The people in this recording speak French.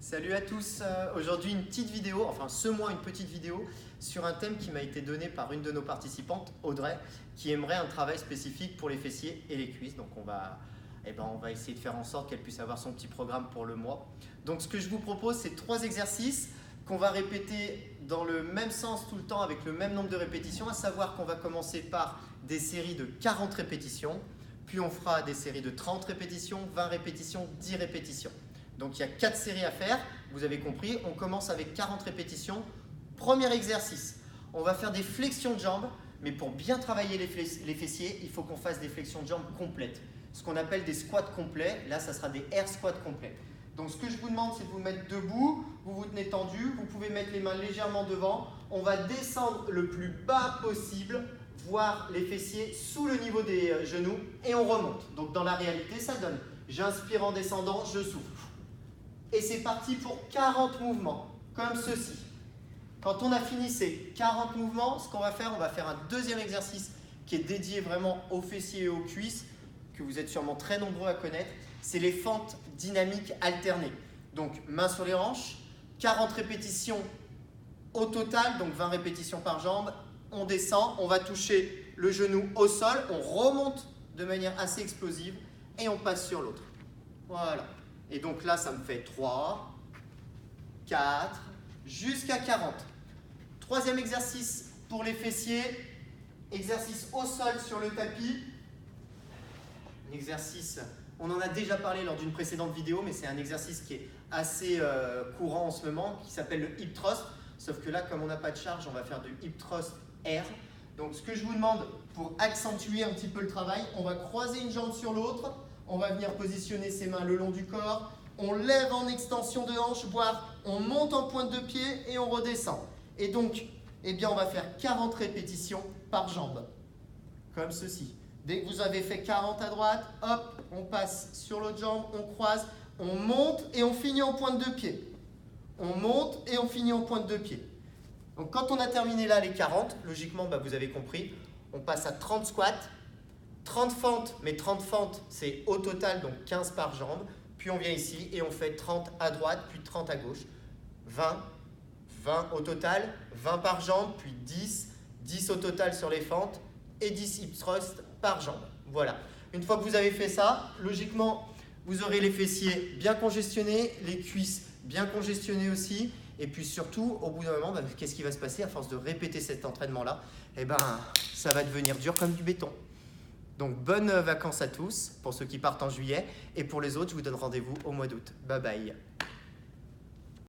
Salut à tous, aujourd'hui une petite vidéo, enfin ce mois une petite vidéo sur un thème qui m'a été donné par une de nos participantes, Audrey, qui aimerait un travail spécifique pour les fessiers et les cuisses. Donc on va essayer de faire en sorte qu'elle puisse avoir son petit programme pour le mois. Donc ce que je vous propose, c'est 3 exercices qu'on va répéter dans le même sens tout le temps avec le même nombre de répétitions, à savoir qu'on va commencer par des séries de 40 répétitions, puis on fera des séries de 30 répétitions, 20 répétitions, 10 répétitions. Donc il y a 4 séries à faire, vous avez compris, on commence avec 40 répétitions. Premier exercice, on va faire des flexions de jambes, mais pour bien travailler les fessiers, il faut qu'on fasse des flexions de jambes complètes. Ce qu'on appelle des squats complets, là ça sera des air squats complets. Donc ce que je vous demande, c'est de vous mettre debout, vous vous tenez tendu, vous pouvez mettre les mains légèrement devant, on va descendre le plus bas possible, voir les fessiers sous le niveau des genoux et on remonte. Donc dans la réalité, ça donne, j'inspire en descendant, je souffle. Et c'est parti pour 40 mouvements, comme ceci. Quand on a fini ces 40 mouvements, ce qu'on va faire, on va faire un deuxième exercice qui est dédié vraiment aux fessiers et aux cuisses, que vous êtes sûrement très nombreux à connaître, c'est les fentes dynamiques alternées. Donc main sur les hanches, 40 répétitions au total, donc 20 répétitions par jambe. On descend, on va toucher le genou au sol, on remonte de manière assez explosive et on passe sur l'autre. Voilà. Et donc là, ça me fait 3, 4, jusqu'à 40. Troisième exercice pour les fessiers, exercice au sol sur le tapis. Un exercice, on en a déjà parlé lors d'une précédente vidéo, mais c'est un exercice qui est assez courant en ce moment, qui s'appelle le hip thrust. Sauf que là, comme on n'a pas de charge, on va faire du hip thrust air. Donc ce que je vous demande, pour accentuer un petit peu le travail, on va croiser une jambe sur l'autre. On va venir positionner ses mains le long du corps, on lève en extension de hanche, voire on monte en pointe de pied et on redescend. Et donc, on va faire 40 répétitions par jambe, comme ceci. Dès que vous avez fait 40 à droite, hop, on passe sur l'autre jambe, on croise, on monte et on finit en pointe de pied. On monte et on finit en pointe de pied. Donc quand on a terminé là les 40, logiquement, vous avez compris, on passe à 30 squats. 30 fentes, mais 30 fentes, c'est au total, donc 15 par jambe. Puis on vient ici et on fait 30 à droite, puis 30 à gauche. 20 au total, 20 par jambe, puis 10 au total sur les fentes et 10 hip thrust par jambe. Voilà. Une fois que vous avez fait ça, logiquement, vous aurez les fessiers bien congestionnés, les cuisses bien congestionnées aussi. Et puis surtout, au bout d'un moment, qu'est-ce qui va se passer à force de répéter cet entraînement-là? Ça va devenir dur comme du béton. Donc, bonnes vacances à tous, pour ceux qui partent en juillet. Et pour les autres, je vous donne rendez-vous au mois d'août. Bye bye.